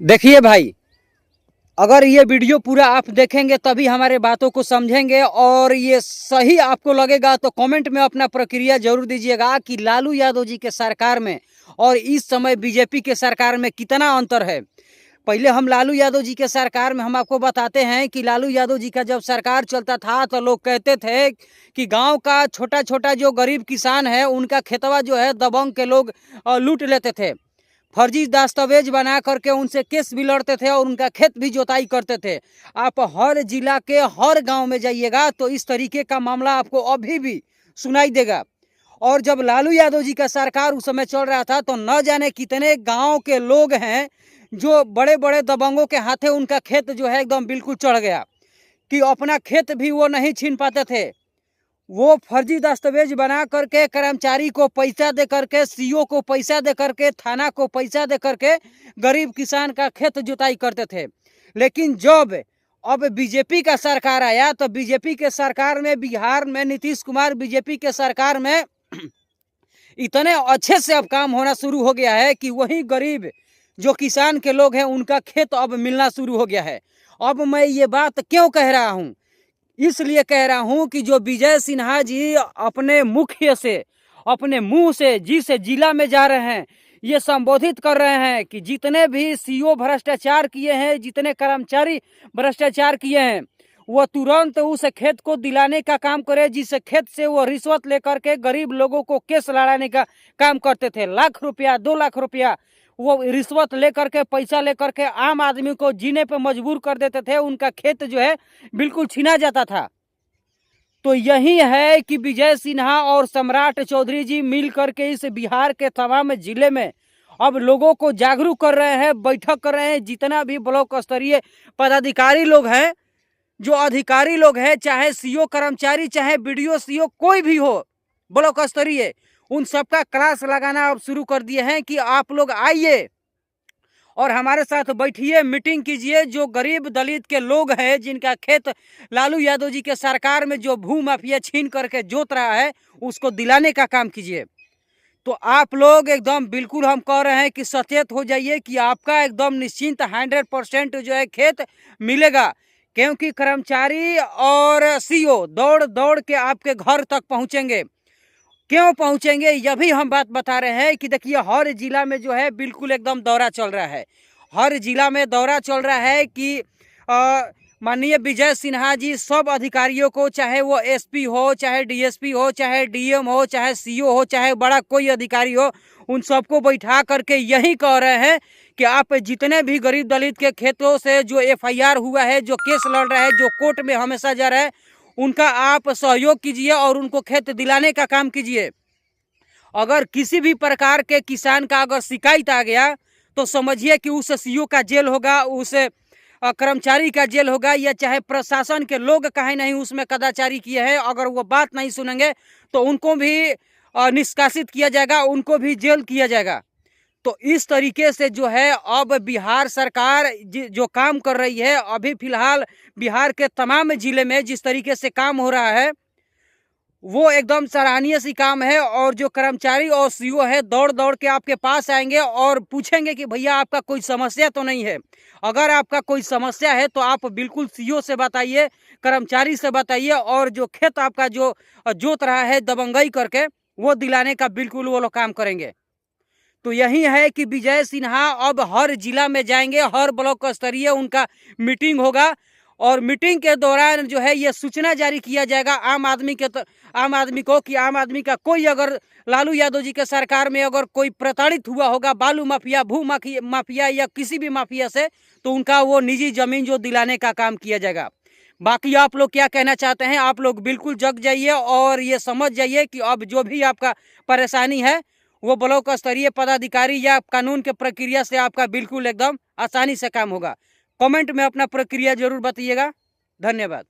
देखिए भाई, अगर ये वीडियो पूरा आप देखेंगे तभी हमारे बातों को समझेंगे और ये सही आपको लगेगा तो कमेंट में अपना प्रक्रिया जरूर दीजिएगा कि लालू यादव जी के सरकार में और इस समय बीजेपी के सरकार में कितना अंतर है। पहले हम लालू यादव जी के सरकार में हम आपको बताते हैं कि लालू यादव जी का जब सरकार चलता था तो लोग कहते थे कि गांव का छोटा छोटा जो गरीब किसान है उनका खेतवा जो है दबंग के लोग लूट लेते थे। फर्जी दस्तावेज बना करके उनसे केस भी लड़ते थे और उनका खेत भी जोताई करते थे। आप हर जिला के हर गांव में जाइएगा तो इस तरीके का मामला आपको अभी भी सुनाई देगा। और जब लालू यादव जी का सरकार उस समय चल रहा था तो न जाने कितने गांव के लोग हैं जो बड़े बड़े दबंगों के हाथे उनका खेत जो है एकदम बिल्कुल चढ़ गया कि अपना खेत भी वो नहीं छीन पाते थे। वो फर्जी दस्तावेज बना करके कर्मचारी को पैसा दे करके, सीओ को पैसा दे करके, थाना को पैसा दे करके गरीब किसान का खेत जुताई करते थे। लेकिन जब अब बीजेपी का सरकार आया तो बीजेपी के सरकार में, बिहार में नीतीश कुमार बीजेपी के सरकार में इतने अच्छे से अब काम होना शुरू हो गया है कि वही गरीब जो किसान के लोग हैं उनका खेत अब मिलना शुरू हो गया है। अब मैं ये बात क्यों कह रहा हूँ, इसलिए कह रहा हूं कि जो विजय सिन्हा जी अपने मुख्य से, अपने मुंह से जिस जिला में जा रहे हैं ये संबोधित कर रहे हैं कि जितने भी सीओ भ्रष्टाचार किए हैं, जितने कर्मचारी भ्रष्टाचार किए हैं, वो तुरंत उस खेत को दिलाने का काम करे जिस खेत से वो रिश्वत लेकर के गरीब लोगों को केस लड़ाने का काम करते थे। लाख रुपया, 2 लाख रुपया वो रिश्वत लेकर के, पैसा लेकर के आम आदमी को जीने पे मजबूर कर देते थे। उनका खेत जो है बिल्कुल छीना जाता था। तो यही है कि विजय सिन्हा और सम्राट चौधरी जी मिल करके इस बिहार के तमाम जिले में अब लोगों को जागरूक कर रहे हैं, बैठक कर रहे हैं। जितना भी ब्लॉक स्तरीय पदाधिकारी लोग हैं, जो अधिकारी लोग हैं, चाहे सीओ कर्मचारी, चाहे बीडीओ सीओ कोई भी हो ब्लॉक स्तरीय, उन सबका क्लास लगाना अब शुरू कर दिए हैं कि आप लोग आइए और हमारे साथ बैठिए, मीटिंग कीजिए। जो गरीब दलित के लोग हैं जिनका खेत लालू यादव जी के सरकार में जो भू माफिया छीन करके जोत रहा है उसको दिलाने का काम कीजिए। तो आप लोग एकदम बिल्कुल हम कह रहे हैं कि सचेत हो जाइए कि आपका एकदम निश्चिंत 100% जो है खेत मिलेगा। क्योंकि कर्मचारी और सीओ दौड़ दौड़ के आपके घर तक पहुंचेंगे। क्यों पहुंचेंगे यह भी हम बात बता रहे हैं कि देखिए हर जिला में जो है बिल्कुल एकदम दौरा चल रहा है। हर जिला में दौरा चल रहा है कि माननीय विजय सिन्हा जी सब अधिकारियों को, चाहे वो एसपी हो, चाहे डीएसपी हो, चाहे डीएम हो, चाहे सीओ हो, चाहे बड़ा कोई अधिकारी हो, उन सबको बैठा करके यही कह रहे हैं कि आप जितने भी गरीब दलित के खेतों से जो एफआईआर हुआ है, जो केस लड़ रहा है, जो कोर्ट में हमेशा जा रहा है, उनका आप सहयोग कीजिए और उनको खेत दिलाने का काम कीजिए। अगर किसी भी प्रकार के किसान का अगर शिकायत आ गया तो समझिए कि उस सीओ का जेल होगा, उस कर्मचारी का जेल होगा, या चाहे प्रशासन के लोग कहीं नहीं उसमें कदाचारी किए हैं, अगर वो बात नहीं सुनेंगे तो उनको भी निष्कासित किया जाएगा, उनको भी जेल किया जाएगा। तो इस तरीके से जो है अब बिहार सरकार जो काम कर रही है, अभी फिलहाल बिहार के तमाम जिले में जिस तरीके से काम हो रहा है वो एकदम सराहनीय सी काम है। और जो कर्मचारी और सीओ है दौड़ दौड़ के आपके पास आएंगे और पूछेंगे कि भैया आपका कोई समस्या तो नहीं है। अगर आपका कोई समस्या है तो आप बिल्कुल सीओ से बताइए, कर्मचारी से बताइए, और जो खेत आपका जो जोत रहा है दबंगई करके वो दिलाने का बिल्कुल वो लोग काम करेंगे। तो यही है कि विजय सिन्हा अब हर जिला में जाएंगे, हर ब्लॉक स्तरीय उनका मीटिंग होगा और मीटिंग के दौरान जो है ये सूचना जारी किया जाएगा आम आदमी को कि आम आदमी का कोई अगर लालू यादव जी के सरकार में अगर कोई प्रताड़ित हुआ होगा बालू माफिया, भू माफिया या किसी भी माफिया से, तो उनका वो निजी जमीन जो दिलाने का काम किया जाएगा। बाकी आप लोग क्या कहना चाहते हैं, आप लोग बिल्कुल जग जाइए और ये समझ जाइए कि अब जो भी आपका परेशानी है वो ब्लॉक स्तरीय पदाधिकारी या कानून के प्रक्रिया से आपका बिल्कुल एकदम आसानी से काम होगा। कमेंट में अपना प्रक्रिया जरूर बताइएगा। धन्यवाद।